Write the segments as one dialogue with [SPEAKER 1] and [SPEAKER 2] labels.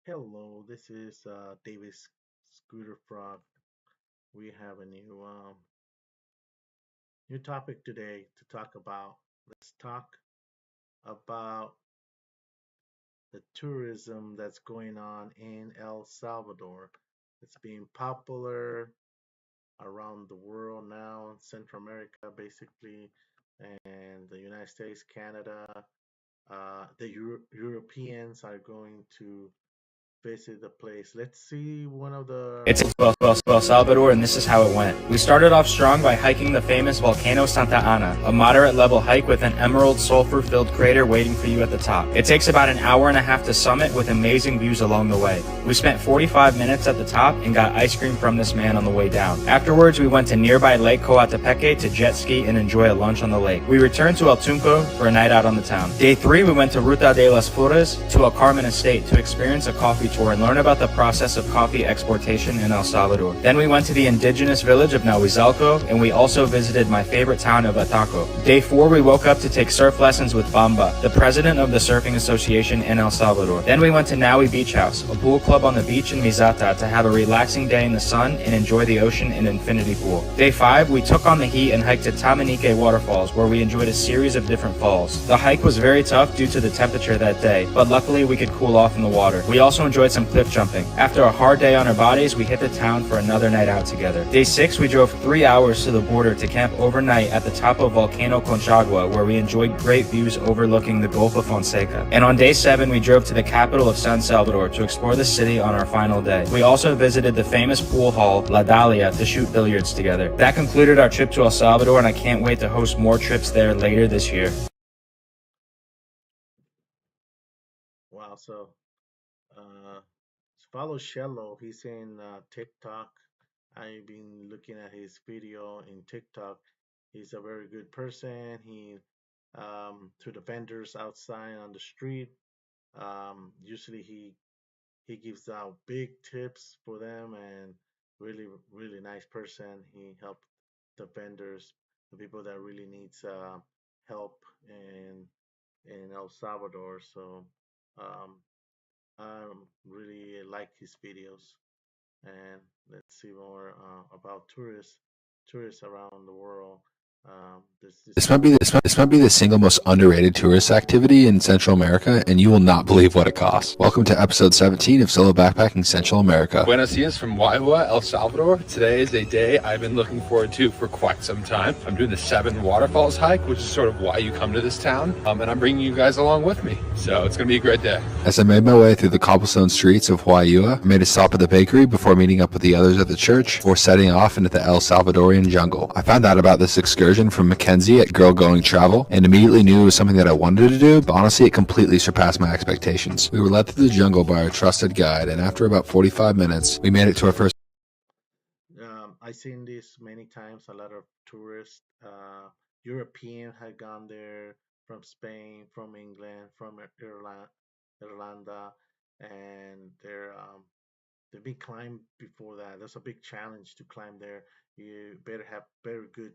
[SPEAKER 1] Hello, this is Davis Scooterfrog. We have a new topic today to talk about. Let's talk about the tourism that's going on in El Salvador. It's being popular around the world now, Central America basically, and the United States, Canada. The Europeans are going to visit the place. Let's see one of
[SPEAKER 2] It's
[SPEAKER 1] the
[SPEAKER 2] El Salvador, and this is how it went. We started off strong by hiking the famous volcano Santa Ana, a moderate level hike with an emerald sulfur filled crater waiting for you at the top. It takes about an hour and a half to summit with amazing views along the way. We spent 45 minutes at the top and got ice cream from this man on the way down. Afterwards, we went to nearby Lake Coatepeque to jet ski and enjoy a lunch on the lake. We returned to El Tunco for a night out on the town. Day 3, we went to Ruta de las Flores to El Carmen Estate to experience a coffee tour and learn about the process of coffee exportation in El Salvador. Then we went to the indigenous village of Nahuizalco, and we also visited my favorite town of Ataco. Day 4, we woke up to take surf lessons with Bamba, the president of the Surfing Association in El Salvador. Then we went to Naui Beach House, a pool club on the beach in Mizata, to have a relaxing day in the sun and enjoy the ocean in infinity pool. Day 5, we took on the heat and hiked to Tamanique Waterfalls, where we enjoyed a series of different falls. The hike was very tough due to the temperature that day, but luckily we could cool off in the water. We also enjoyed some cliff jumping. After a hard day on our bodies, we hit the town for another night out together. Day 6, we drove 3 hours to the border to camp overnight at the top of Volcano Conchagua, where we enjoyed great views overlooking the Gulf of Fonseca. And on day 7, we drove to the capital of San Salvador to explore the city on our final day. We also visited the famous pool hall, La Dalia, to shoot billiards together. That concluded our trip to El Salvador, and I can't wait to host more trips there later this year.
[SPEAKER 1] wow. Uh, follow Shello. He's in TikTok. I've been looking at his video in TikTok. He's a very good person. He to the vendors outside on the street. Usually he gives out big tips for them and really nice person. He helped the vendors, the people that really needs help in El Salvador. So um, I really like his videos. And let's see more about tourists around the world. There's this
[SPEAKER 3] This might be the single most underrated tourist activity in Central America, and you will not believe what it costs. Welcome to episode 17 of Solo Backpacking Central America.
[SPEAKER 4] Buenos dias from Waiua, El Salvador. Today is a day I've been looking forward to for quite some time. I'm doing the 7 Waterfalls hike, which is sort of why you come to this town, and I'm bringing you guys along with me. So it's going to be a great day.
[SPEAKER 3] As I made my way through the cobblestone streets of Huayua, I made a stop at the bakery before meeting up with the others at the church before setting off into the El Salvadorian jungle. I found out about this excursion from Mackenzie at Girl Going Travel and immediately knew it was something that I wanted to do, but honestly it completely surpassed my expectations. We were led through the jungle by our trusted guide, and after about 45 minutes, we made it to our first.
[SPEAKER 1] I've seen this many times. A lot of tourists, European had gone there from Spain, from England, from Ireland, Irlanda, and they've been climbed before that. There's a big challenge to climb there. You better have very good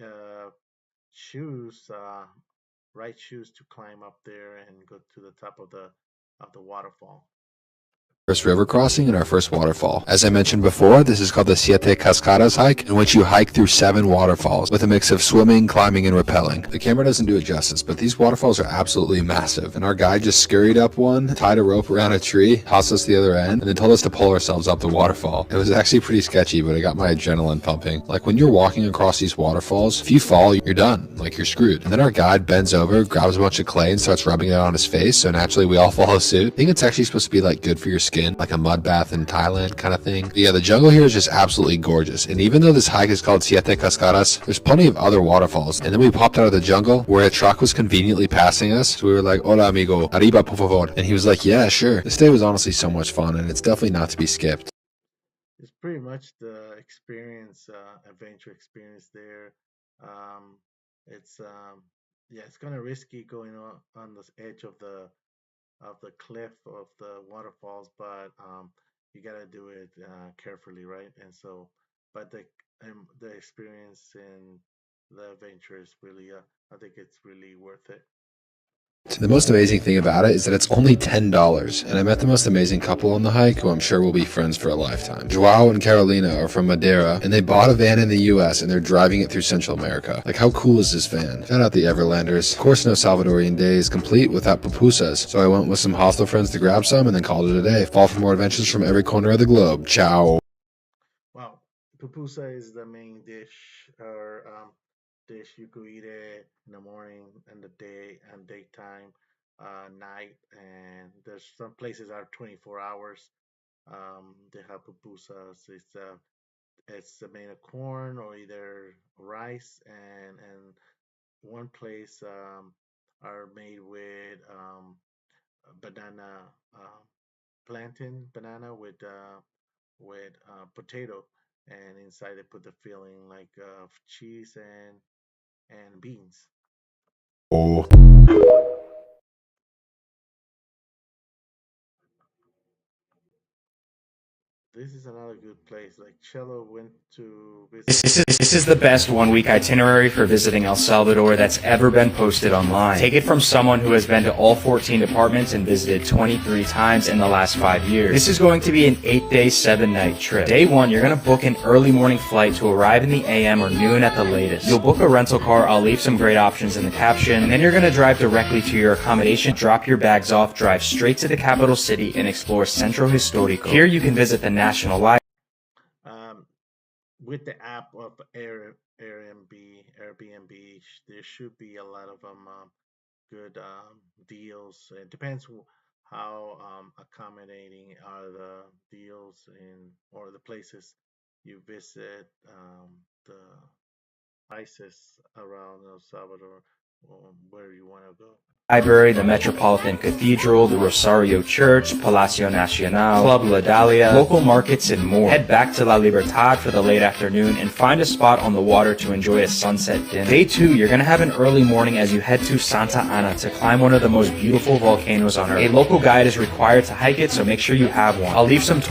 [SPEAKER 1] uh, shoes, right shoes to climb up there and go to the top of the waterfall.
[SPEAKER 3] First river crossing and our first waterfall. As I mentioned before, this is called the Siete Cascadas hike, in which you hike through 7 waterfalls with a mix of swimming, climbing, and rappelling. The camera doesn't do it justice, but these waterfalls are absolutely massive, and our guide just scurried up one, tied a rope around a tree, tossed us the other end, and then told us to pull ourselves up the waterfall. It was actually pretty sketchy, but it got my adrenaline pumping. Like when you're walking across these waterfalls, if you fall, you're done. Like you're screwed. And then our guide bends over, grabs a bunch of clay, and starts rubbing it on his face, so naturally we all follow suit. I think it's actually supposed to be like good for your skin, like a mud bath in Thailand kind of thing. But yeah, the jungle here is just absolutely gorgeous. And even though this hike is called Siete Cascadas, there's plenty of other waterfalls. And then we popped out of the jungle where a truck was conveniently passing us. So we were like, hola amigo, arriba por favor. And he was like, yeah, sure. This day was honestly so much fun, and it's definitely not to be skipped.
[SPEAKER 1] It's pretty much the experience, adventure experience there. Um, it's yeah, it's kind of risky going on the edge of the cliff of the waterfalls, but you gotta do it carefully, right? And so, but the experience and the adventure is really, I think it's really worth it.
[SPEAKER 3] The most amazing thing about it is that it's only $10, and I met the most amazing couple on the hike who I'm sure will be friends for a lifetime. Joao and Carolina are from Madeira, and they bought a van in the US and they're driving it through Central America. Like, how cool is this van? Shout out the Everlanders. Of course, no Salvadorian day is complete without pupusas, so I went with some hostel friends to grab some and then called it a day. Fall for more adventures from every corner of the globe. Ciao.
[SPEAKER 1] Wow, pupusa is the main dish or dish you could eat it in the morning and the day and daytime, night, and there's some places are 24 hours. They have pupusas. It's made of corn or either rice, and one place are made with banana, plantain banana with potato, and inside they put the filling like cheese and beans.
[SPEAKER 3] Oh.
[SPEAKER 1] This is another good place. Like Cello went to
[SPEAKER 2] This
[SPEAKER 1] visit.
[SPEAKER 2] is, this is the best 1 week itinerary for visiting El Salvador that's ever been posted online. Take it from someone who has been to all 14 departments and visited 23 times in the last 5 years. This is going to be an 8-day, 7-night trip. Day 1, you're going to book an early morning flight to arrive in the AM or noon at the latest. You'll book a rental car. I'll leave some great options in the caption. And then you're going to drive directly to your accommodation, drop your bags off, drive straight to the capital city, and explore Centro Histórico. Here you can visit the National Library.
[SPEAKER 1] Um, with the app of Airbnb, there should be a lot of them good deals. It depends how accommodating are the deals in or the places you visit, the prices around El Salvador, where you want to go.
[SPEAKER 2] Library, the Metropolitan Cathedral, the Rosario Church, Palacio Nacional, Club La Dalia, local markets, and more. Head back to La Libertad for the late afternoon and find a spot on the water to enjoy a sunset dinner. Day 2, you're going to have an early morning as you head to Santa Ana to climb one of the most beautiful volcanoes on Earth. A local guide is required to hike it, so make sure you have one. I'll leave some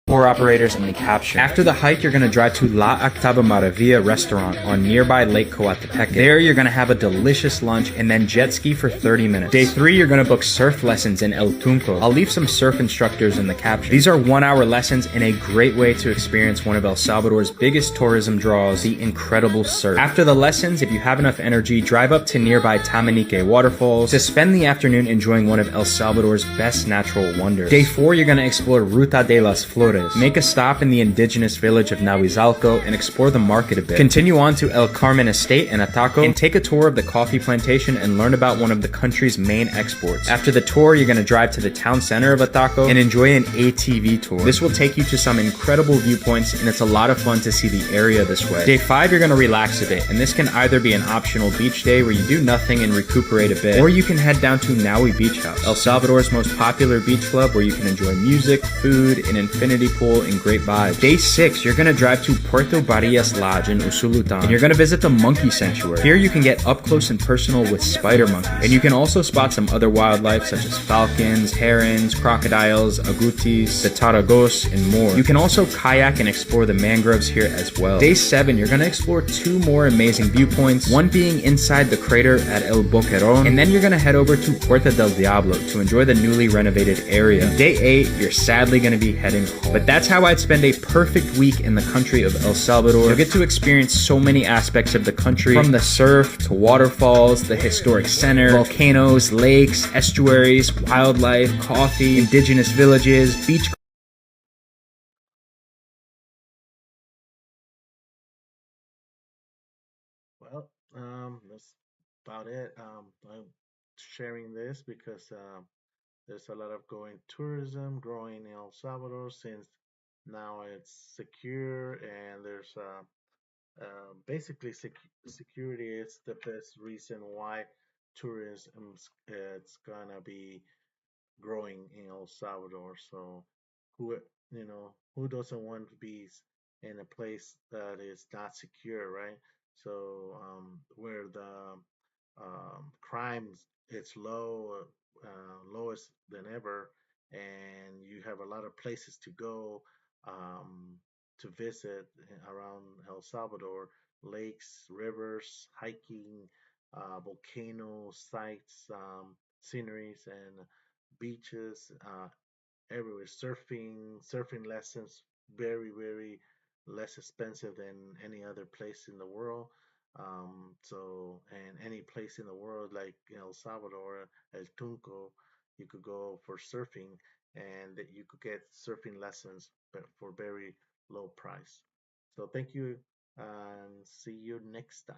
[SPEAKER 2] tour operators in the caption. After the hike, you're going to drive to La Octava Maravilla restaurant on nearby Lake Coatepeque. There, you're going to have a delicious lunch and then jet ski for 30 minutes. Day 3, you're going to book surf lessons in El Tunco. I'll leave some surf instructors in the caption. These are 1-hour lessons and a great way to experience one of El Salvador's biggest tourism draws, the incredible surf. After the lessons, if you have enough energy, drive up to nearby Tamanique waterfalls to spend the afternoon enjoying one of El Salvador's best natural wonders. Day 4, you're going to explore Ruta de las Flores. Make a stop in the indigenous village of Nahuizalco and explore the market a bit. Continue on to El Carmen Estate in Ataco and take a tour of the coffee plantation and learn about one of the country's main exports. After the tour, you're going to drive to the town center of Ataco and enjoy an ATV tour. This will take you to some incredible viewpoints, and it's a lot of fun to see the area this way. Day 5, you're going to relax a bit, and this can either be an optional beach day where you do nothing and recuperate a bit, or you can head down to Naui Beach House, El Salvador's most popular beach club where you can enjoy music, food, an infinity pool, and great vibes. Day 6, you're going to drive to Puerto Barillas Lodge in Usulutan, and you're going to visit the monkey sanctuary. Here you can get up close and personal with spider monkeys, and you can also spot some other wildlife such as falcons, herons, crocodiles, agoutis, the taragos, and more. You can also kayak and explore the mangroves here as well. Day 7, you're going to explore 2 more amazing viewpoints, one being inside the crater at El Boquerón, and then you're going to head over to Puerta del Diablo to enjoy the newly renovated area. And day 8, you're sadly going to be heading home. But that's how I'd spend a perfect week in the country of El Salvador. You'll get to experience so many aspects of the country, from the surf to waterfalls, the historic center, volcanoes, lakes, estuaries, wildlife, coffee, indigenous villages, beach.
[SPEAKER 1] Well, that's about it. I'm sharing this because there's a lot of growing in El Salvador since now it's secure and there's basically security is the best reason why tourism it's gonna be growing in El Salvador. So who who doesn't want to be in a place that is not secure, right? So where the crimes it's lowest than ever, and you have a lot of places to go to visit around El Salvador, lakes, rivers, hiking. volcano sites, sceneries, and beaches everywhere. Surfing lessons, very less expensive than any other place in the world. And any place in the world like El Salvador, El Tunco, you could go for surfing, and you could get surfing lessons for very low price. So thank you, and see you next time.